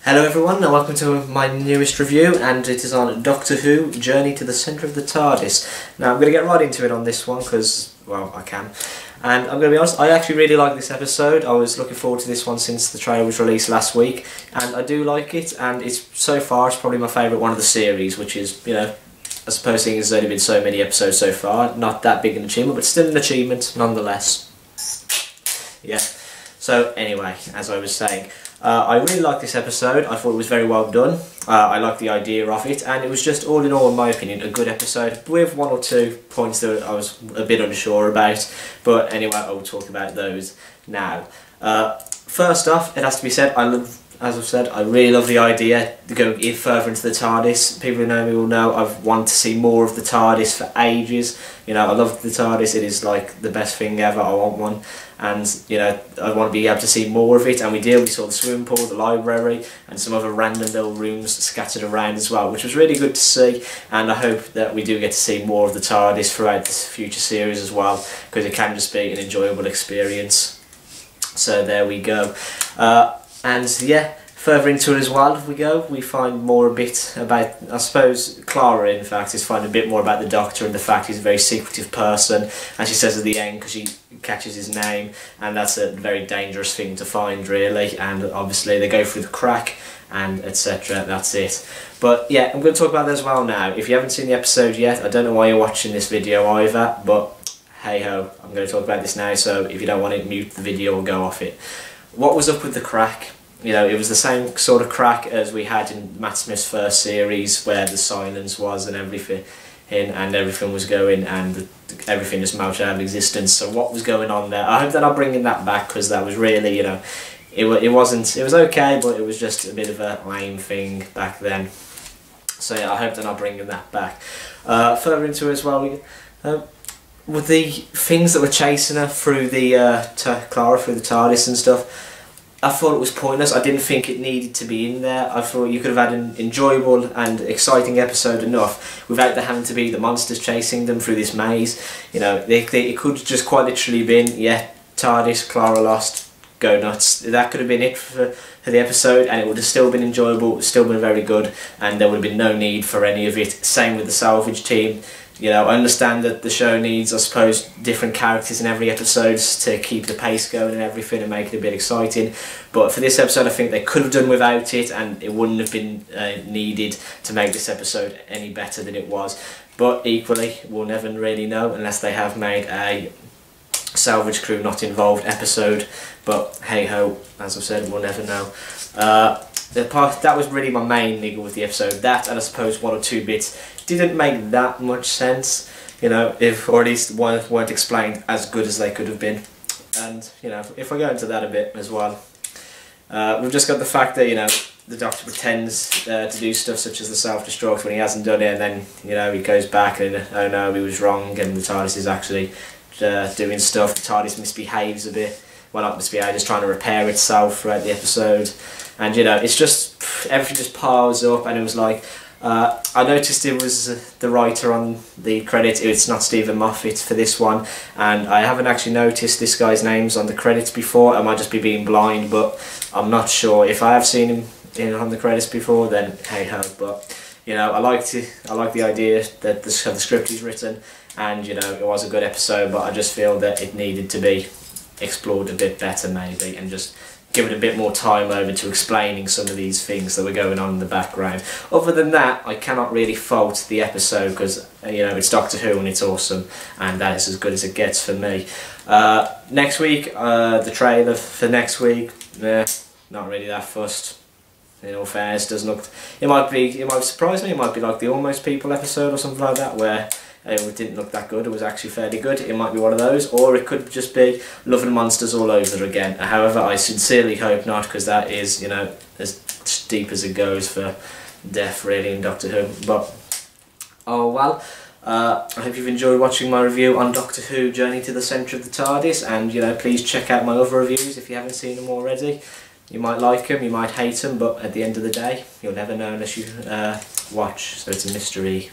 Hello everyone and welcome to my newest review, and it is on Doctor Who Journey to the Centre of the Tardis. Now I'm going to get right into it on this one because, well, I can. And I'm going to be honest, I actually really like this episode. I was looking forward to this one since the trailer was released last week, and I do like it, and so far it's probably my favourite one of the series, which is, you know, I suppose seeing as there's only been so many episodes so far, not that big an achievement, but still an achievement nonetheless. Yeah. So anyway, as I was saying, I really liked this episode. I thought it was very well done. I liked the idea of it, and it was just all in all, in my opinion, a good episode with one or two points that I was a bit unsure about. But anyway, I will talk about those now. First off, it has to be said, as I've said, I really love the idea to go in further into the TARDIS. People who know me will know I've wanted to see more of the TARDIS for ages. You know, I love the TARDIS. It is like the best thing ever. I want one, and you know, I want to be able to see more of it. And we did. We saw the swimming pool, the library, and some other random little rooms scattered around as well, which was really good to see. And I hope that we do get to see more of the TARDIS throughout this future series as well, because it can just be an enjoyable experience. So there we go. And yeah, further into it as well we go, we find more a bit about, I suppose Clara in fact is finding a bit more about the Doctor and the fact he's a very secretive person, and she says at the end, because she catches his name, and that's a very dangerous thing to find really, and obviously they go through the crack and etc. That's it. But yeah, I'm going to talk about that as well now. If you haven't seen the episode yet, I don't know why you're watching this video either, but hey ho, I'm going to talk about this now, so if you don't want it, mute the video or go off it. What was up with the crack? You know, it was the same sort of crack as we had in Matt Smith's first series, where the silence was and everything, and everything was going, and everything just melted out of existence. So what was going on there? I hope that I'm bringing that back, because that was really, you know, it was okay, but it was just a bit of a lame thing back then. So yeah, I hope that I'm bringing that back. Further into it as well, with the things that were chasing her through the Clara through the TARDIS and stuff, I thought it was pointless. I didn't think it needed to be in there. I thought you could have had an enjoyable and exciting episode enough without there having to be the monsters chasing them through this maze. You know, it could just quite literally been, yeah, TARDIS, Clara lost, go nuts. That could have been it for the episode, and it would have still been enjoyable, still been very good, and there would have been no need for any of it. Same with the salvage team. You know, I understand that the show needs, I suppose, different characters in every episode to keep the pace going and everything and make it a bit exciting. But for this episode, I think they could have done without it, and it wouldn't have been needed to make this episode any better than it was. But equally, we'll never really know unless they have made a salvage crew not involved episode. But hey ho, as I've said, we'll never know. That was really my main niggle with the episode. That, and I suppose one or two bits didn't make that much sense, you know, or at least weren't explained as good as they could have been. And you know, if I go into that a bit as well, we've just got the fact that, you know, the Doctor pretends to do stuff such as the self-destruct when he hasn't done it, and then, you know, he goes back and, oh no, he was wrong, and the TARDIS is actually doing stuff. The TARDIS misbehaves a bit. Well, not misbehaves, just trying to repair itself throughout the episode. And you know, it's just, everything just piles up, and it was like, I noticed it was the writer on the credits. It's not Stephen Moffat for this one, and I haven't actually noticed this guy's names on the credits before. I might just be being blind, but I'm not sure. If I have seen him on the credits before, then hey ho. But you know, I like the idea that the script is written, and you know, it was a good episode. But I just feel that it needed to be explored a bit better maybe, and just give it a bit more time over to explaining some of these things that were going on in the background. Other than that, I cannot really fault the episode, because you know, it's Doctor Who and it's awesome, and that is as good as it gets for me. Next week, the trailer for next week, not really that fussed. In all fairness, doesn't look. It might surprise me. It might be like the Almost People episode or something like that, where it didn't look that good. It was actually fairly good. It might be one of those, or it could just be Love and Monsters all over again. However, I sincerely hope not, because that is, you know, as deep as it goes for death really in Doctor Who. But oh well. I hope you've enjoyed watching my review on Doctor Who Journey to the Centre of the TARDIS, and you know, please check out my other reviews if you haven't seen them already. You might like them, you might hate them, but at the end of the day, you'll never know unless you watch, so it's a mystery.